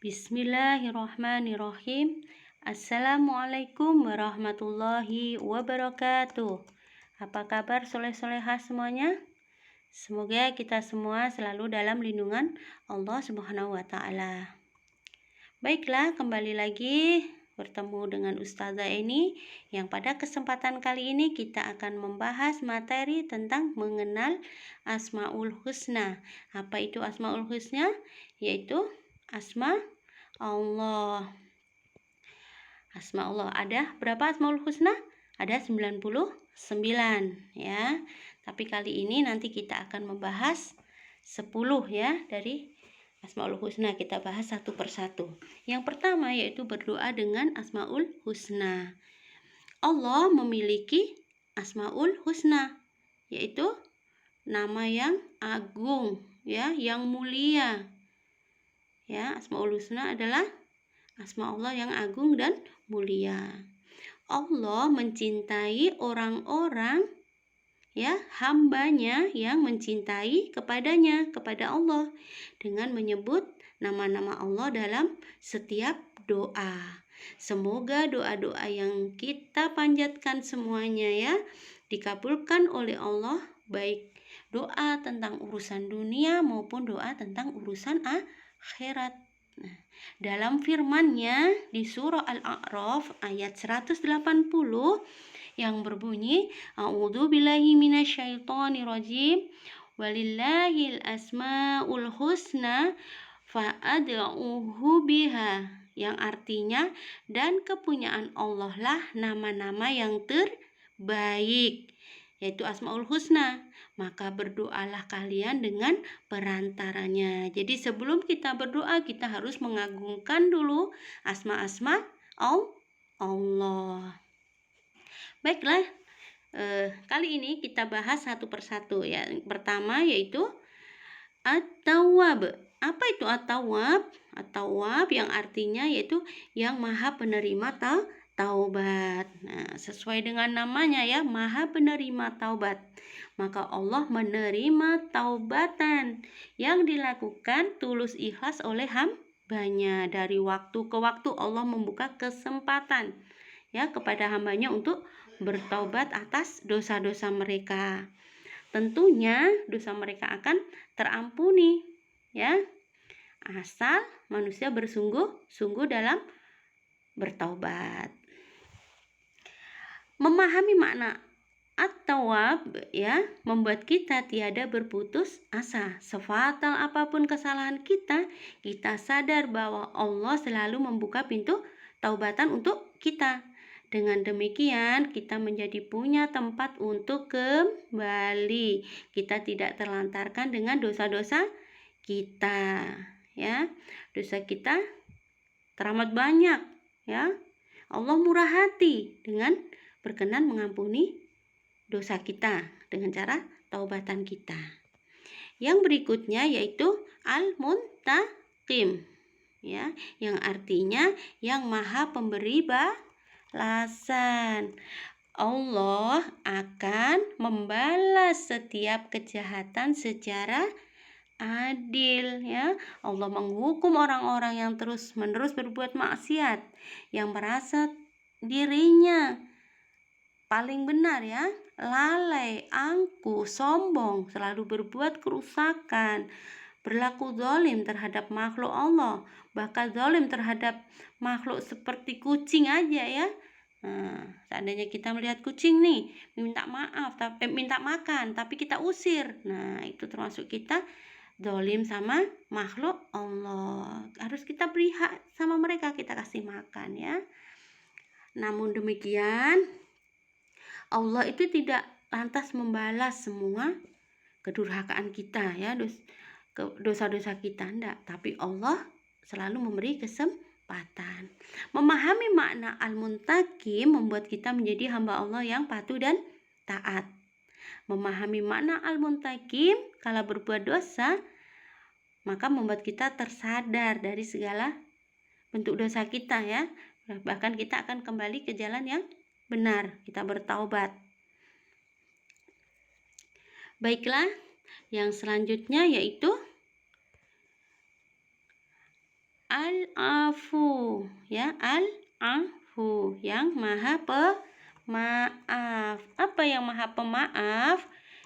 Bismillahirrahmanirrahim. Assalamualaikum warahmatullahi wabarakatuh. Apa kabar soleh-solehah semuanya? Semoga kita semua selalu dalam lindungan Allah Subhanahu wa Ta'ala. Baiklah, kembali lagi bertemu dengan Ustazah Eni yang pada kesempatan kali ini kita akan membahas materi tentang mengenal Asmaul Husna. Apa itu Asmaul Husna? Yaitu Asma Allah. Asma Allah. Ada berapa Asmaul Husna? Ada 99 ya. Tapi kali ini nanti kita akan membahas 10 ya dari Asmaul Husna. Kita bahas satu persatu. Yang pertama yaitu berdoa dengan Asmaul Husna. Allah memiliki Asmaul Husna, yaitu nama yang agung ya, yang mulia. Ya, Asmaul Husna adalah asma Allah yang agung dan mulia. Allah mencintai orang-orang ya, hambanya yang mencintai kepadanya, kepada Allah, dengan menyebut nama-nama Allah dalam setiap doa. Semoga doa-doa yang kita panjatkan semuanya ya dikabulkan oleh Allah, baik doa tentang urusan dunia maupun doa tentang urusan akhirat. Nah, dalam firman-Nya di surah Al-A'raf ayat 180 yang berbunyi, A'udzu billahi minasyaitonir rajim, walillahil asmaul husna fa'ad'uhu biha, yang artinya dan kepunyaan Allah lah nama-nama yang terbaik, yaitu Asmaul Husna, maka berdoalah kalian dengan perantaranya. Jadi sebelum kita berdoa, kita harus mengagungkan dulu asma-asma Allah. Baiklah, kali ini kita bahas satu persatu ya. Yang pertama yaitu At-Tawwab. Apa itu At-Tawwab? At-Tawwab yang artinya yaitu yang maha penerima taubat. Nah, sesuai dengan namanya ya, maha penerima taubat. Maka Allah menerima taubatan yang dilakukan tulus ikhlas oleh hambanya. Dari waktu ke waktu Allah membuka kesempatan ya kepada hambanya untuk bertaubat atas dosa-dosa mereka. Tentunya dosa mereka akan terampuni ya, asal manusia bersungguh-sungguh dalam bertaubat. Memahami makna At-Tawwab ya membuat kita tiada berputus asa. Sefatal apapun kesalahan kita, kita sadar bahwa Allah selalu membuka pintu taubatan untuk kita. Dengan demikian kita menjadi punya tempat untuk kembali. Kita tidak terlantarkan dengan dosa-dosa kita ya. Dosa kita teramat banyak ya. Allah murah hati dengan berkenan mengampuni dosa kita dengan cara taubatan kita. Yang berikutnya yaitu Al-Muntaqim ya, yang artinya yang maha pemberi balasan. Allah akan membalas setiap kejahatan secara adil ya. Allah menghukum orang-orang yang terus-menerus berbuat maksiat, yang merasa dirinya paling benar ya, lalai, angkuh, sombong, selalu berbuat kerusakan, berlaku zalim terhadap makhluk Allah, bahkan zalim terhadap makhluk seperti kucing aja ya. Nah, seandainya kita melihat kucing nih minta maaf, minta makan, tapi kita usir, nah itu termasuk kita zalim sama makhluk Allah. Harus kita beri hak sama mereka, kita kasih makan ya. Namun demikian, Allah itu tidak lantas membalas semua kedurhakaan kita ya, dosa-dosa kita, enggak, tapi Allah selalu memberi kesempatan. Memahami makna Al-Muntaqim membuat kita menjadi hamba Allah yang patuh dan taat. Memahami makna Al-Muntaqim kala berbuat dosa, maka membuat kita tersadar dari segala bentuk dosa kita ya. Bahkan kita akan kembali ke jalan yang benar, kita bertaubat. Baiklah, yang selanjutnya yaitu Al-Afu, ya, Al-Afu yang Maha Pemaaf. Apa yang Maha Pemaaf?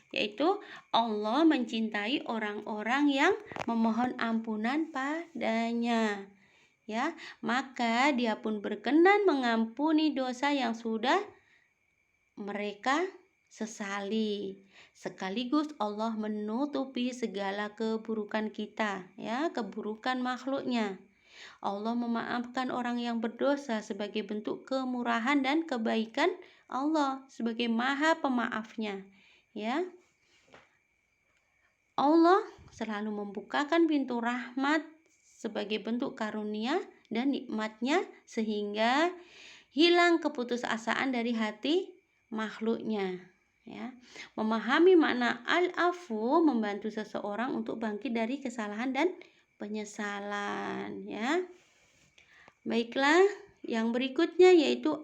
Yaitu Allah mencintai orang-orang yang memohon ampunan padanya. Ya, maka Dia pun berkenan mengampuni dosa yang sudah mereka sesali. Sekaligus Allah menutupi segala keburukan kita, ya, keburukan makhluknya. Allah memaafkan orang yang berdosa sebagai bentuk kemurahan dan kebaikan Allah sebagai Maha Pemaafnya, ya. Allah selalu membukakan pintu rahmat sebagai bentuk karunia dan nikmatnya sehingga hilang keputusasaan dari hati makhluknya, ya. Memahami makna al-afu membantu seseorang untuk bangkit dari kesalahan dan penyesalan, ya. Baiklah, yang berikutnya yaitu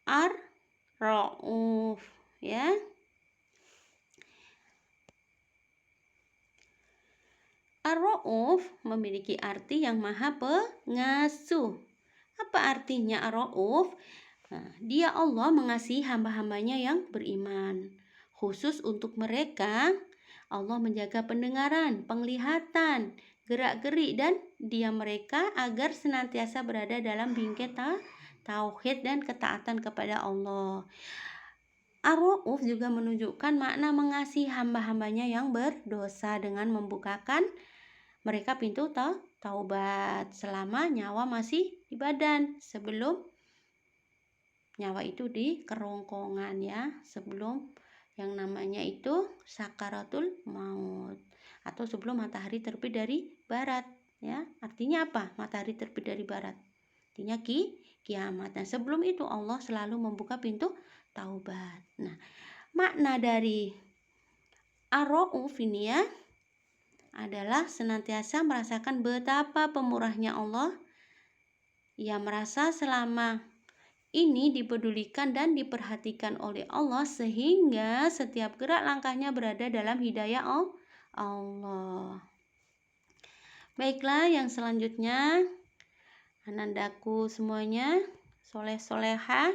ar-rauf, ya. Ar-rauf memiliki arti yang maha pengasuh. Apa artinya ar-rauf? Dia Allah mengasihi hamba-hambanya yang beriman. Khusus untuk mereka, Allah menjaga pendengaran, penglihatan, gerak-gerik dan diam mereka agar senantiasa berada dalam bingkai tauhid dan ketaatan kepada Allah. Ar-rauf juga menunjukkan makna mengasihi hamba-hambanya yang berdosa dengan membukakan mereka pintu taubat selama nyawa masih di badan, sebelum nyawa itu di kerongkongan, ya, sebelum yang namanya itu sakaratul maut atau sebelum matahari terbit dari barat, ya. Artinya apa? Matahari terbit dari barat. Artinya kiamat. Nah, sebelum itu Allah selalu membuka pintu taubat. Nah, makna dari ar-rauf ini, ya, adalah senantiasa merasakan betapa pemurahnya Allah. Ia merasa selama ini dipedulikan dan diperhatikan oleh Allah sehingga setiap gerak langkahnya berada dalam hidayah Allah. Baiklah, yang selanjutnya anandaku semuanya, soleh-soleha.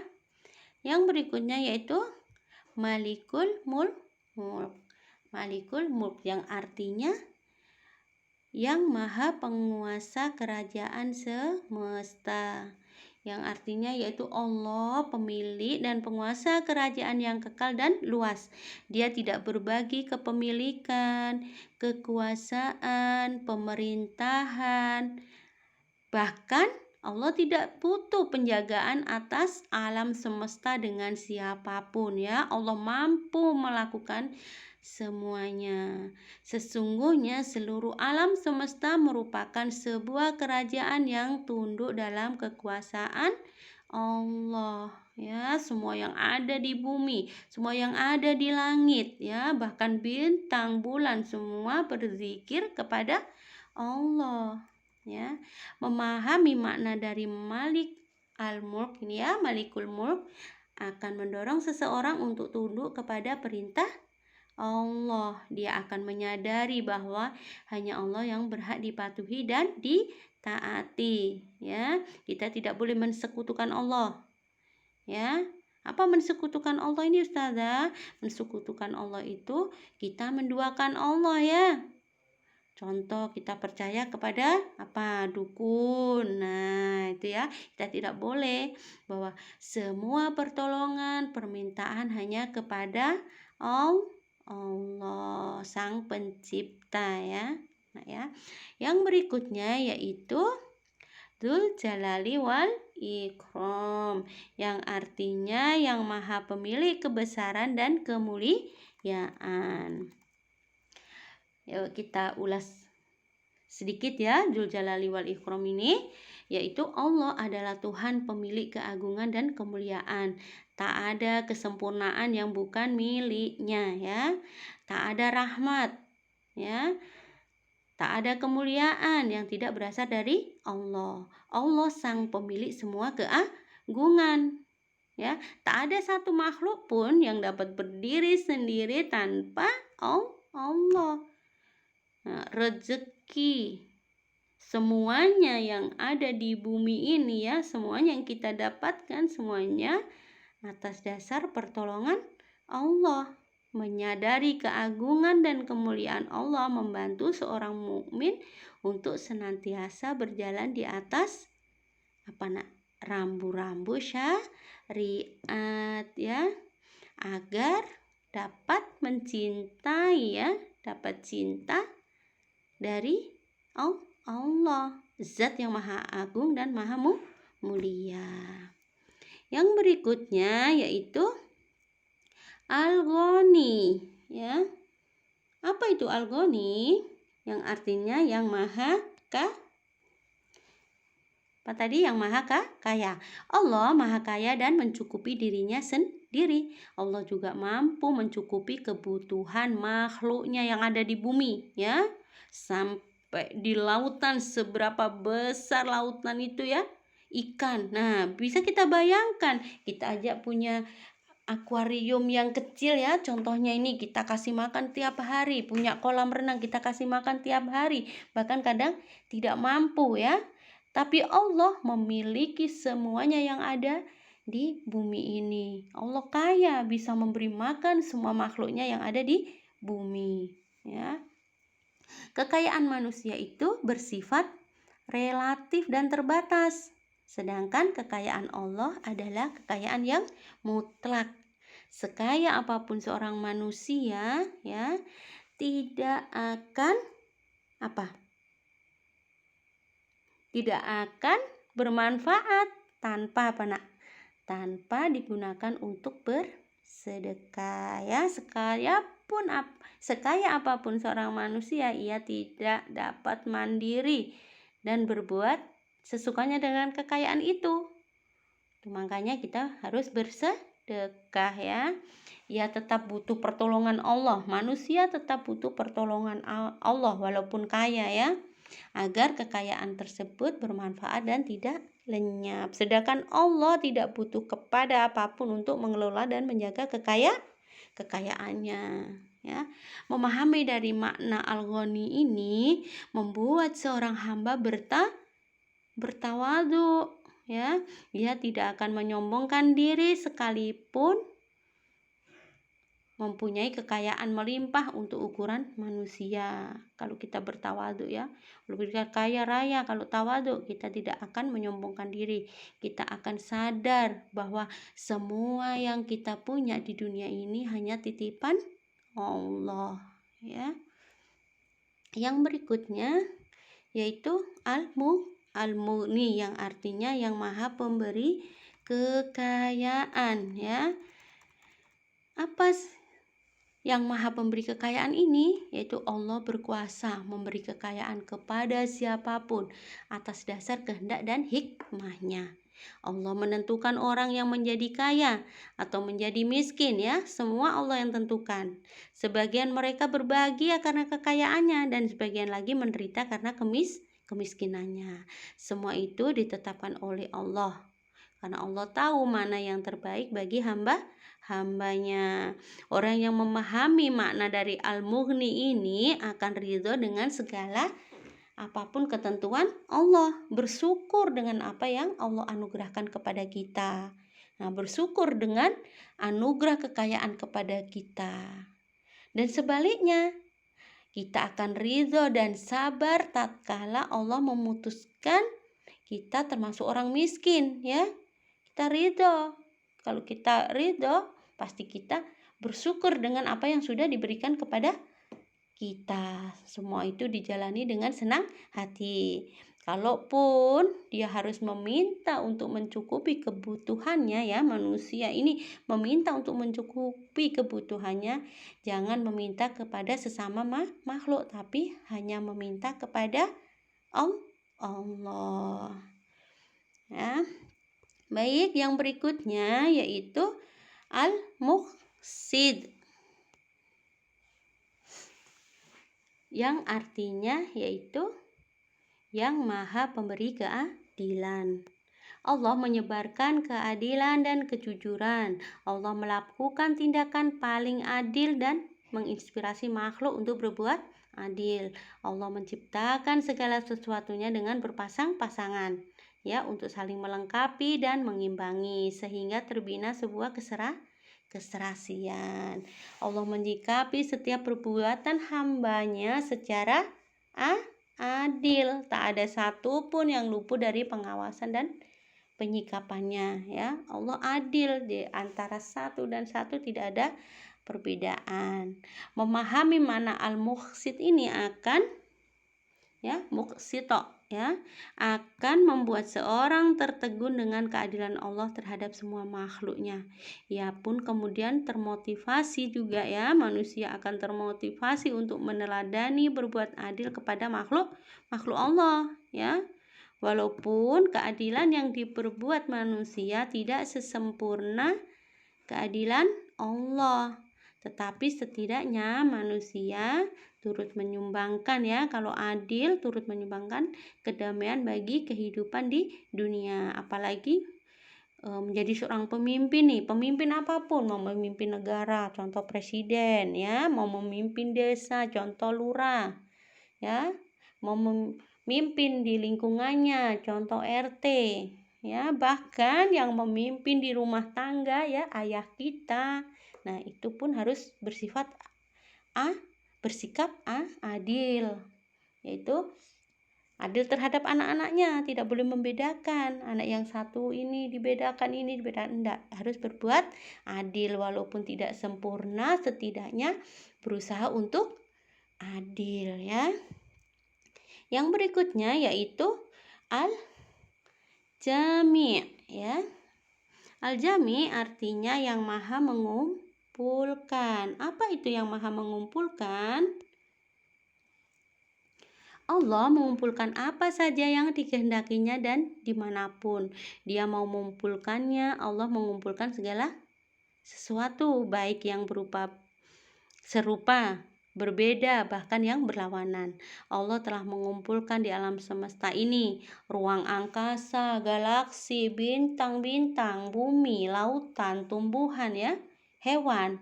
Yang berikutnya yaitu Malikul Mulk. Malikul Mulk yang artinya yang maha penguasa kerajaan semesta, yang artinya yaitu Allah pemilik dan penguasa kerajaan yang kekal dan luas. Dia tidak berbagi kepemilikan, kekuasaan, pemerintahan. Bahkan Allah tidak butuh penjagaan atas alam semesta dengan siapapun, ya. Allah mampu melakukan semuanya. Sesungguhnya seluruh alam semesta merupakan sebuah kerajaan yang tunduk dalam kekuasaan Allah, ya. Semua yang ada di bumi, semua yang ada di langit, ya, bahkan bintang, bulan, semua berzikir kepada Allah, ya. Memahami makna dari Malik al-Mulk ini, ya, Malikul Mulk akan mendorong seseorang untuk tunduk kepada perintah Allah. Dia akan menyadari bahwa hanya Allah yang berhak dipatuhi dan ditaati, ya. Kita tidak boleh mensekutukan Allah, ya. Apa mensekutukan Allah ini, Ustazah? Mensekutukan Allah itu kita menduakan Allah, ya. Contoh, kita percaya kepada apa? Dukun. Nah, itu, ya. Kita tidak boleh bahwa semua pertolongan, permintaan hanya kepada Allah Sang Pencipta, ya. Nah, ya. Yang berikutnya yaitu Dzul Jalali wal Ikram, yang artinya yang maha pemilik kebesaran dan kemuliaan. Yuk kita ulas sedikit, ya, Dzul Jalali wal Ikram ini, yaitu Allah adalah Tuhan pemilik keagungan dan kemuliaan. Tak ada kesempurnaan yang bukan miliknya, ya. Tak ada rahmat, ya. Tak ada kemuliaan yang tidak berasal dari Allah. Allah sang pemilik semua keagungan, ya. Tak ada satu makhluk pun yang dapat berdiri sendiri tanpa Allah. Nah, rezeki, semuanya yang ada di bumi ini ya, semuanya yang kita dapatkan semuanya atas dasar pertolongan Allah. Menyadari keagungan dan kemuliaan Allah membantu seorang mukmin untuk senantiasa berjalan di atas rambu-rambu syariat ya, agar dapat mencintai ya, dapat cinta dari Allah, zat yang maha agung dan maha mulia. Yang berikutnya yaitu Al-Ghani ya. Apa itu Al-Ghani? Yang artinya yang maha Yang maha kaya. Allah maha kaya dan mencukupi dirinya sendiri. Allah juga mampu mencukupi kebutuhan makhluknya yang ada di bumi ya. Sampai di lautan, seberapa besar lautan itu ya, ikan. Nah, bisa kita bayangkan, kita aja punya akuarium yang kecil ya, contohnya ini kita kasih makan tiap hari, punya kolam renang kita kasih makan tiap hari, bahkan kadang tidak mampu ya. Tapi Allah memiliki semuanya yang ada di bumi ini. Allah kaya, bisa memberi makan semua makhluknya yang ada di bumi ya. Kekayaan manusia itu bersifat relatif dan terbatas, sedangkan kekayaan Allah adalah kekayaan yang mutlak. Sekaya apapun seorang manusia ya, tidak akan bermanfaat tanpa tanpa digunakan untuk bersedekah ya. Sekaya apapun seorang manusia, ia tidak dapat mandiri dan berbuat sesukanya dengan kekayaan itu. Makanya kita harus bersedekah ya. Ia tetap butuh pertolongan Allah. Manusia tetap butuh pertolongan Allah walaupun kaya ya, agar kekayaan tersebut bermanfaat dan tidak lenyap. Sedangkan Allah tidak butuh kepada apapun untuk mengelola dan menjaga kekayaannya ya. Memahami dari makna Al-Ghani ini membuat seorang hamba bertawadhu ya. Ia tidak akan menyombongkan diri sekalipun mempunyai kekayaan melimpah untuk ukuran manusia. Kalau kita bertawadhu ya, kalau kita kaya raya, kalau tawadhu kita tidak akan menyombongkan diri. Kita akan sadar bahwa semua yang kita punya di dunia ini hanya titipan Allah ya. Yang berikutnya yaitu Al-Mughni yang artinya yang maha pemberi kekayaan ya. Apa yang maha pemberi kekayaan ini? Yaitu Allah berkuasa memberi kekayaan kepada siapapun atas dasar kehendak dan hikmahnya. Allah menentukan orang yang menjadi kaya atau menjadi miskin ya, semua Allah yang tentukan. Sebagian mereka berbahagia karena kekayaannya dan sebagian lagi menderita karena kemiskinannya. Semua itu ditetapkan oleh Allah, karena Allah tahu mana yang terbaik bagi hambanya. Orang yang memahami makna dari Al-Mughni ini akan ridho dengan segala apapun ketentuan Allah, bersyukur dengan apa yang Allah anugerahkan kepada kita. Nah, bersyukur dengan anugerah kekayaan kepada kita. Dan sebaliknya, kita akan ridho dan sabar tatkala Allah memutuskan kita termasuk orang miskin ya. Kita ridho. Kalau kita ridho, pasti kita bersyukur dengan apa yang sudah diberikan kepada kita. Semua itu dijalani dengan senang hati. Kalaupun dia harus meminta untuk mencukupi kebutuhannya ya, manusia ini meminta untuk mencukupi kebutuhannya, jangan meminta kepada sesama makhluk, tapi hanya meminta kepada Allah ya. Baik, yang berikutnya yaitu Al-Muqsid yang artinya yaitu yang maha pemberi keadilan. Allah menyebarkan keadilan dan kejujuran. Allah melakukan tindakan paling adil dan menginspirasi makhluk untuk berbuat adil. Allah menciptakan segala sesuatunya dengan berpasang-pasangan, ya, untuk saling melengkapi dan mengimbangi sehingga terbina sebuah keserasian. Allah menyikapi setiap perbuatan hambanya secara adil. Tak ada satupun yang luput dari pengawasan dan penyikapannya, ya. Allah adil, di antara satu dan satu tidak ada perbedaan. Memahami mana al-muqsit ini akan, ya, muqsito, ya, akan membuat seorang tertegun dengan keadilan Allah terhadap semua makhluknya. Ia pun kemudian termotivasi juga, ya, manusia akan termotivasi untuk meneladani berbuat adil kepada makhluk Allah, ya. Walaupun keadilan yang diperbuat manusia tidak sesempurna keadilan Allah, tetapi setidaknya manusia turut menyumbangkan, ya, kalau adil turut menyumbangkan kedamaian bagi kehidupan di dunia. Apalagi menjadi seorang pemimpin nih, pemimpin apapun, mau memimpin negara, contoh presiden, ya, mau memimpin desa, contoh lurah, ya, mau memimpin di lingkungannya, contoh RT, ya, bahkan yang memimpin di rumah tangga, ya, ayah kita. Nah, itu pun harus bersikap adil, yaitu adil terhadap anak-anaknya, tidak boleh membedakan anak yang satu ini dibedakan, enggak, harus berbuat adil walaupun tidak sempurna, setidaknya berusaha untuk adil, ya. Yang berikutnya yaitu al-jami', ya. Al-jami' artinya yang maha mengumpulkan. Apa itu yang maha mengumpulkan? Allah mengumpulkan apa saja yang dikehendakinya dan dimanapun Dia mau mengumpulkannya. Allah mengumpulkan segala sesuatu, baik yang berupa serupa, berbeda, bahkan yang berlawanan. Allah telah mengumpulkan di alam semesta ini ruang angkasa, galaksi, bintang-bintang, bumi, lautan, tumbuhan, ya, hewan,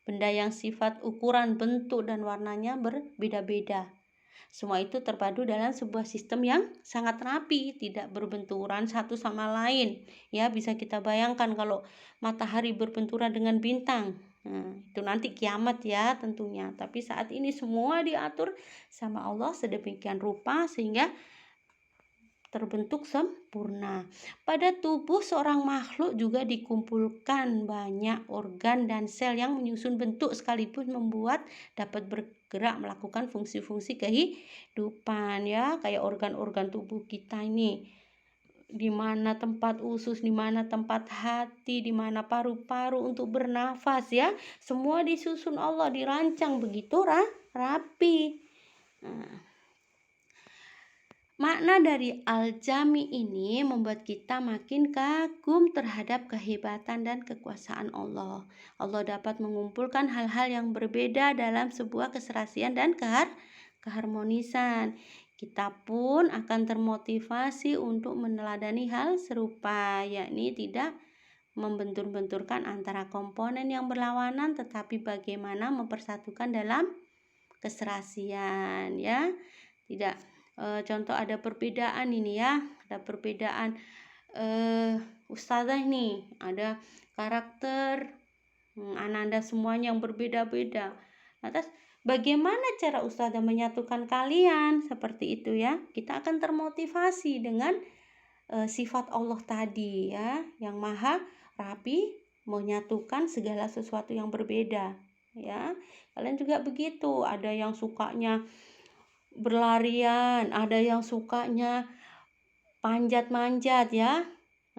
benda yang sifat, ukuran, bentuk, dan warnanya berbeda-beda. Semua itu terpadu dalam sebuah sistem yang sangat rapi, tidak berbenturan satu sama lain, ya. Bisa kita bayangkan kalau matahari berbenturan dengan bintang, nah, itu nanti kiamat, ya, tentunya. Tapi saat ini semua diatur sama Allah sedemikian rupa sehingga terbentuk sempurna. Pada tubuh seorang makhluk juga dikumpulkan banyak organ dan sel yang menyusun bentuk sekaligus membuat dapat bergerak melakukan fungsi-fungsi kehidupan, ya, kayak organ-organ tubuh kita ini. Di mana tempat usus, di mana tempat hati, di mana paru-paru untuk bernafas, ya. Semua disusun Allah, dirancang begitu rapi. Nah, makna dari al-jami ini membuat kita makin kagum terhadap kehebatan dan kekuasaan Allah. Allah dapat mengumpulkan hal-hal yang berbeda dalam sebuah keserasian dan keharmonisan. Kita pun akan termotivasi untuk meneladani hal serupa, yakni tidak membentur-benturkan antara komponen yang berlawanan, tetapi bagaimana mempersatukan dalam keserasian, ya. Tidak contoh ada perbedaan ini, ya, ada perbedaan ustazah nih, ada karakter ananda semuanya yang berbeda-beda. Lantas bagaimana cara ustazah menyatukan kalian? Seperti itu, ya. Kita akan termotivasi dengan sifat Allah tadi, ya, yang maha rapi, menyatukan segala sesuatu yang berbeda, ya. Kalian juga begitu, ada yang sukanya berlarian, ada yang sukanya panjat-manjat, ya.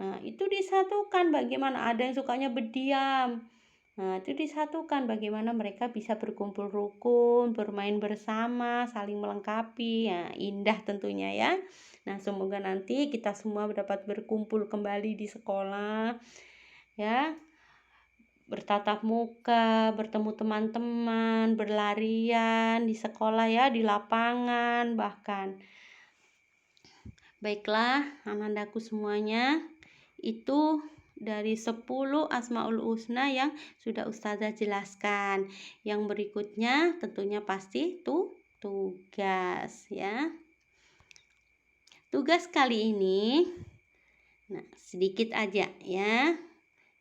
Nah, itu disatukan. Bagaimana ada yang sukanya berdiam. Nah, itu disatukan bagaimana mereka bisa berkumpul rukun, bermain bersama, saling melengkapi. Ya, indah tentunya, ya. Nah, semoga nanti kita semua dapat berkumpul kembali di sekolah, ya, bertatap muka, bertemu teman-teman, berlarian di sekolah, ya, di lapangan bahkan. Baiklah, anandaku semuanya, itu dari 10 Asmaul Husna yang sudah ustazah jelaskan. Yang berikutnya tentunya pasti tugas ya. Tugas kali ini sedikit aja ya.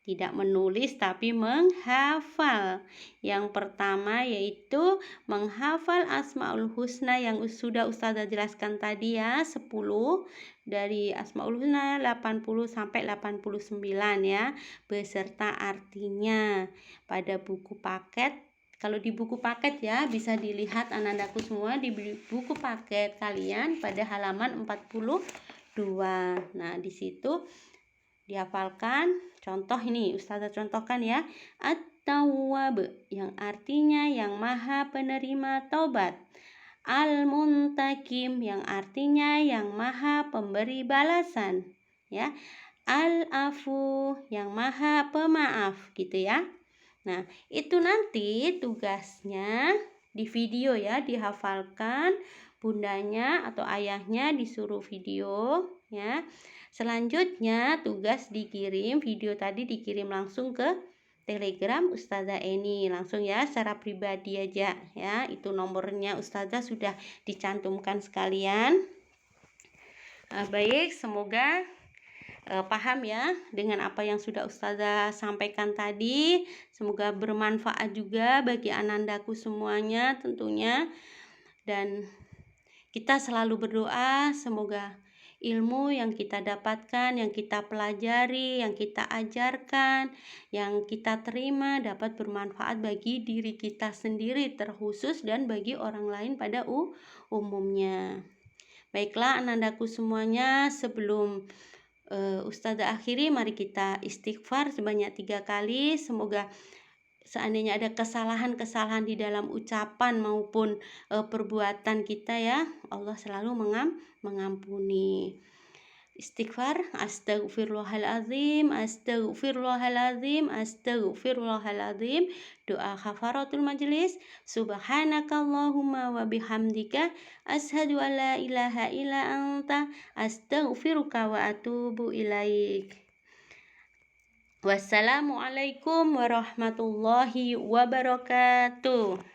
Tidak menulis tapi menghafal. Yang pertama yaitu menghafal Asmaul Husna yang sudah Ustazah jelaskan tadi ya, 10 dari Asmaul Husna 80 sampai 89 ya, beserta artinya pada buku paket. Kalau di buku paket ya bisa dilihat anandaku semua di buku paket kalian pada halaman 42. Nah, di situ dihafalkan. Contoh ini Ustazah contohkan ya. At-Tawwab yang artinya yang maha penerima taubat. Al-Muntakim yang artinya yang maha pemberi balasan ya. Al-Afu yang maha pemaaf gitu ya. Nah, itu nanti tugasnya di video ya, dihafalkan. Bundanya atau ayahnya disuruh video ya. Selanjutnya tugas dikirim, video tadi dikirim langsung ke Telegram Ustazah Eni, langsung ya secara pribadi aja ya. Itu nomornya Ustazah sudah dicantumkan sekalian. Baik, semoga paham ya dengan apa yang sudah Ustazah sampaikan tadi. Semoga bermanfaat juga bagi anandaku semuanya tentunya. Dan kita selalu berdoa semoga ilmu yang kita dapatkan, yang kita pelajari, yang kita ajarkan, yang kita terima dapat bermanfaat bagi diri kita sendiri terkhusus dan bagi orang lain pada umumnya. Baiklah anandaku semuanya, sebelum Ustazah akhiri, mari kita istighfar sebanyak 3 kali. Semoga seandainya ada kesalahan-kesalahan di dalam ucapan maupun perbuatan kita ya, Allah selalu mengampuni. Istighfar, astagfirullahaladzim, astagfirullahaladzim, astagfirullahaladzim. Doa kafaratul majlis. Subhanakallahumma wa bihamdika asyhadu an la ilaha illa anta astaghfiruka wa atubu ilaik. Wassalamualaikum warahmatullahi wabarakatuh.